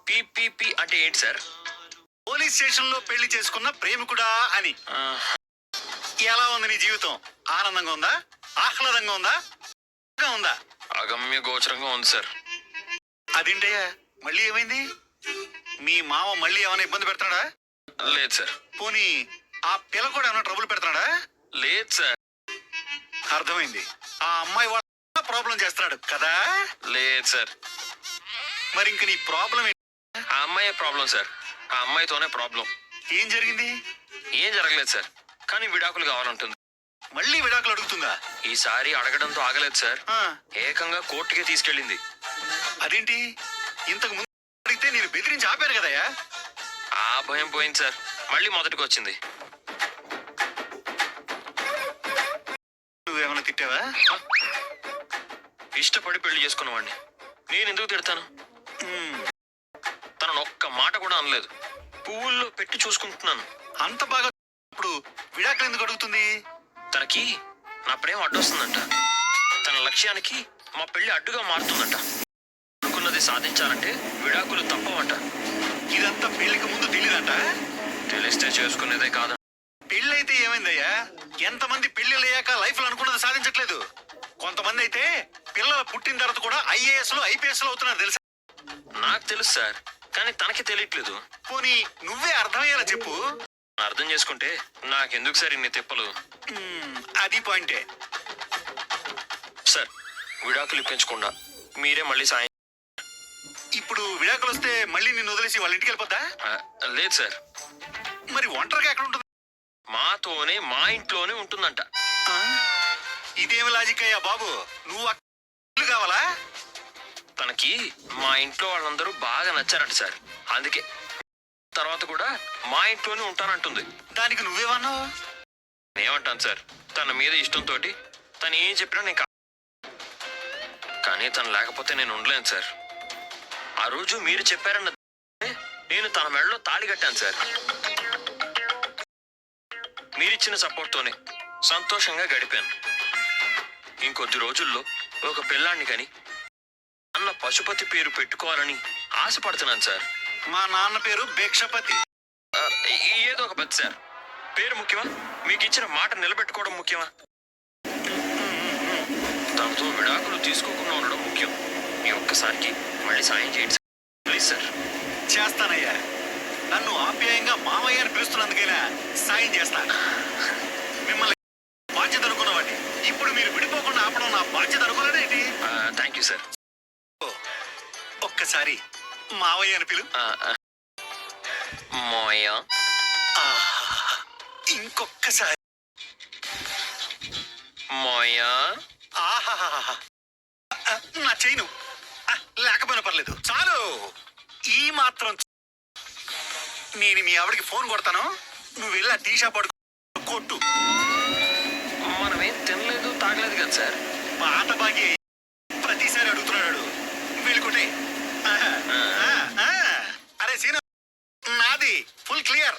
PPP అంటే ఏంటి sir? Police station లో పెళ్లి చేసుకున్న ప్రేమికుడా అని. ఎలా ఉంది నీ జీవితం? ఆనందంగా ఉందా? ఆహ్లాదంగా ఉందా? ఉందా? అగమ్య గోచరంగా ఉంది సార్. అదేంటయ్యా, మళ్ళీ ఏమైంది? మీ మామ మళ్ళీ ఏమైనా ఇబ్బంది పెడతాడా? లేదు సార్. పోనీ ఆ పిల్ల కూడా ఏమైనా ట్రబుల్ పెడతాడా? లేదు సార్. అర్థమైంది. ఆ అమ్మాయి వాళ్ళ ప్రాబ్లం చేస్తున్నాడు కదా? లేదు సార్. మరి ఇంక నీ ప్రాబ్లం ఏంటి? ఆ అమ్మాయే ప్రాబ్లం సార్. ఆ అమ్మాయితోనే ప్రాబ్లం. ఏం జరిగింది? ఏం జరగలేదు సార్, కానీ విడాకులు కావాలంటుంది. మళ్ళీ విడాకులు అడుగుతుందా? ఈసారి అడగడంతో ఆగలేదు సార్. ఏకంగా కోర్టుకే తీసుకెళ్ళింది. అదేంటి? ఇంతకు ముందు అడిగితే నేను బెదిరించి ఆపాను కదయ్యా. ఆ భయం పోయింది సార్, మళ్ళీ మొదటికి వచ్చింది. నువ్వేమైనా తిట్టావా? ఇష్టపడి పెళ్లి చేసుకున్నవాడిని నేను ఎందుకు తిడతాను? తనను ఒక్క మాట కూడా అనలేదు. పువ్వుల్లో పెట్టి చూసుకుంటున్నాను. అంత బాగా ఇప్పుడు విడాకులు ఎందుకు అడుగుతుంది? తనకి నా ప్రేమ అడ్డొస్తుందంట. తన లక్ష్యానికి మా పెళ్లి అడ్డుగా మారుతుందంట. అనుకున్నది సాధించాలంటే విడాకులు తప్పవంట. ఇదంతా పెళ్లికి ముందు తెలియదంట. తెలిస్తే చేసుకునేదే కాదా? పెళ్ళైతే ఏమైందయ్యా? ఎంతమంది పెళ్లిళ్ళయ్యాక లైఫ్ లో అనుకున్నది సాధించట్లేదు. కొంతమంది అయితే పిల్లలు పుట్టిన తర్వాత కూడా ఐఏఎస్ లో ఐపీఎస్ లో అవుతున్నారు తెలుసా? నాకు తెలుసు సార్, కానీ తనకి తెలియట్లేదు. పోనీ నువ్వే అర్థమయ్యేలా చెప్పు. అర్థం చేసుకుంటే నాకెందుకు సార్ ఇన్ని తిప్పలు? అది పాయింటే. సార్, విడాకులు ఇప్పించకుండా మీరే మళ్ళీ సాయం. ఇప్పుడు విడాకులు వస్తే మళ్ళీ నిన్ను వదిలేసి వాళ్ళ ఇంటికి వెళ్ళిపోద్దా? లేదు సార్. మరి ఒంటరిగా ఎక్కడ ఉంటుంది? మాతోనే మా ఇంట్లోనే ఉంటుందంట. ఇదేమి లాజిక్ అయ్యా బాబు? నువ్వు ఇల్లు కావాలా? తనకి మా ఇంట్లో వాళ్ళందరూ బాగా నచ్చారంట సార్. అందుకే తర్వాత కూడా మా ఇంట్లోనే ఉంటానంటుంది. దానికి నువ్వేమన్నావు? నేనేమంటాను సార్, తన మీద ఇష్టంతో తను ఏం చెప్పినా నేను కానీ తను లేకపోతే నేను ఉండలేను సార్. ఆ రోజు మీరు చెప్పారన్న నేను తన మెడలో తాళి కట్టాను సార్. మీరిచ్చిన సపోర్ట్తోనే సంతోషంగా గడిపాను. ఇంకొద్ది రోజుల్లో ఒక పిల్లాన్ని కని అన్న పశుపతి పేరు పెట్టుకోవాలని ఆశపడుతున్నాను సార్. మా నాన్న పేరు భిక్షపతి. ఏదో ఒక పద్ధతి సార్. పేరు ముఖ్యమా, మీకు ఇచ్చిన మాట నిలబెట్టుకోవడం ముఖ్యమా? తనతో విడాకులు తీసుకోకుండా ఉండడం ముఖ్యం. ఈ ఒక్కసారికి మళ్ళీ సాయం చేయండి సార్, ప్లీజ్ సార్. చేస్తానయ్యా. నన్ను ఆప్యాయంగా మామయ్య అని పిలుస్తున్నందుకైనా సాయం చేస్తా. మిమ్మల్ని బాధ్యత అనుకున్నవాడిని. ఇప్పుడు మీరు విడిపోకుండా ఆపడం నా బాధ్యత అనుకోలేదేంటి? Thank you sir. ఒక్కసారి మావయ్య అని పిలు. మోయ. ఇంకొక్కసారి మోయ. ఆహాహా, నా చేయను. లేకపోయినా పర్లేదు, చాలు. ఈ మాత్రం నేను మీ ఆవిడకి ఫోన్ కొడతాను. నువ్వు వెళ్ళి ఆ టీ షాప్ కొట్టు. మనమేం తినలేదు తాగలేదు కదా సార్. పాత బాగి ప్రతిసారి అడుగుతున్నాడు. వీళ్ళుకుంటే అరే సీను, నాది ఫుల్ క్లియర్.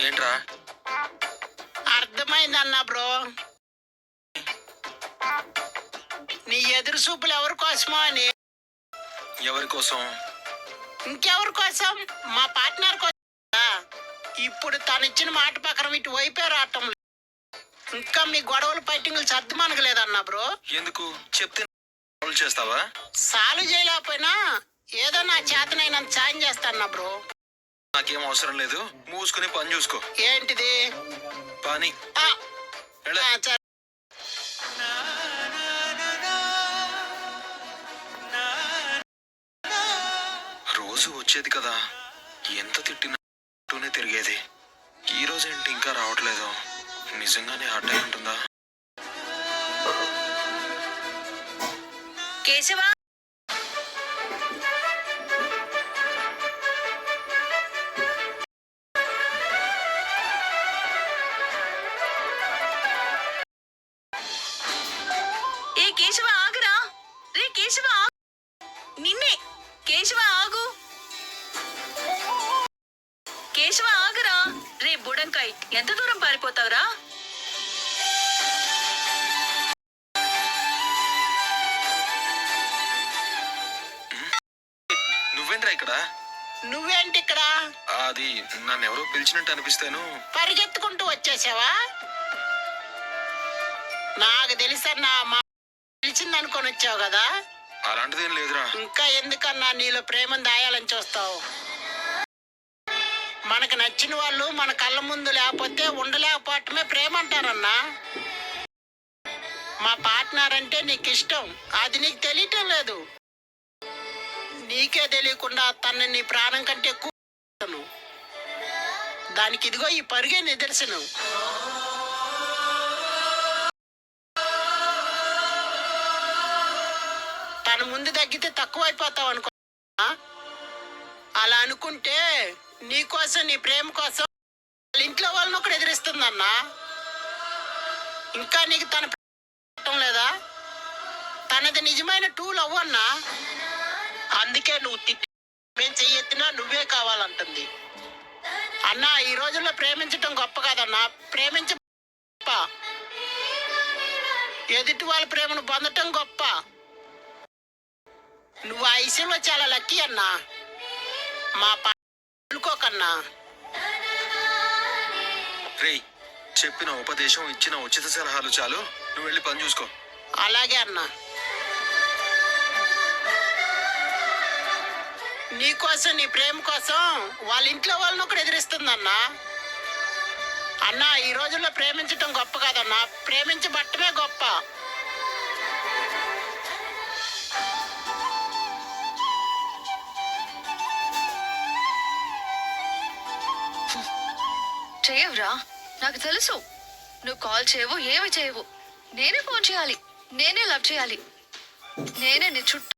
ఏంట్రా? అర్థమైందన్నా బ్రో. నీ ఎదురు చూపులు ఎవరి కోసమో అని. ఎవరి కోసం? ఇంకెవరి కోసం? మా పార్ట్నర్ కోసం. ఇప్పుడు తను ఇచ్చిన మాట ప్రకారం ఇటు వైపే రావటం. ఇంకా మీ గొడవలు ఫైటింగ్లు సర్దుమనగలేదన్నా బ్రో. ఎందుకు చెప్తే చేస్తావా? సాల్వ్ చేయలేకపోయినా ఏదో నా చేతనైనంత సాయం చేస్తాన్నా బ్రో. నాకేం అవసరం లేదు, మూసుకుని పని చూసుకో. ఏంటిది పని? రోజు వచ్చేది కదా, ఎంత తిట్టినా తిరిగేది. ఈ రోజు ఏంటి ఇంకా రావట్లేదు? నిజంగానే హార్ట్ అయి ఉంటుందా? కేశవా ఏ కేశవ ఆగురా రే కేశవ నిన్నే కేశవ ఆగు కేశవ ఆగురా రే బుడంకాయ్ ఎంత దూరం పారిపోతావురా నువ్వేంట్రా ఇక్కడ? నువ్వేంటి ఇక్కడ? అది నన్ను ఎవరో పిలిచినట్టు అనిపిస్తాను. పరిగెత్తుకుంటూ వచ్చేసావా? నాకు తెలుసన్నా, మా పిలిచింది అనుకొని వచ్చావు కదా. అలాంటిదేం లేదురా. ఇంకా ఎందుకన్నా నీలో ప్రేమను దాయాలని చూస్తావు? మనకు నచ్చిన వాళ్ళు మన కళ్ళ ముందు లేకపోతే ఉండలేకపోవటమే ప్రేమ అంటారన్నా. మా పార్ట్నర్ అంటే నీకు ఇష్టం, అది నీకు తెలియటం లేదు. నీకే తెలియకుండా తనని నీ ప్రాణం కంటే ఎక్కువ దానికి ఇదిగో ఈ పరుగే నిదర్శనం. తన ముందు తగ్గితే తక్కువైపోతావు అనుకో. అలా అనుకుంటే నీకోసం నీ ప్రేమ కోసం వాళ్ళ ఇంట్లో వాళ్ళని ఒకటి ఎదిరిస్తుందన్నా. ఇంకా నీకు తన లేదా? తనది నిజమైన టూల్ అవ్వన్నా. అందుకే నువ్వు మేము చెయ్యెత్తినా నువ్వే కావాలంటుంది. అన్నా, ఈ రోజుల్లో ప్రేమించటం గొప్ప కాదన్నా, ప్రేమించ గొప్ప. ఎదుటి వాళ్ళ ప్రేమను పొందటం గొప్ప. నువ్వు ఆ విషయంలో చాలా లక్కీ అన్నా. మా పడుకోకన్నా. రేయ్, చెప్పిన ఉపదేశం ఇచ్చిన ఉచిత సలహాలు చాలు, నువ్వు వెళ్ళి పని చూసుకో. అలాగే అన్నా. నీకోసం నీ ప్రేమ కోసం వాళ్ళ ఇంట్లో వాళ్ళని ఒకటి ఎదిరిస్తుందన్నా. అన్నా, ఈ రోజుల్లో ప్రేమించటం గొప్ప కాదన్నా, ప్రేమించబట్టమే గొప్ప. చేయవురా, నాకు తెలుసు. నువ్వు కాల్ చేయవు, ఏమి చేయవు. నేనే ఫోన్ చేయాలి, నేనే లవ్ చేయాలి, నేనే నీ చుట్టూ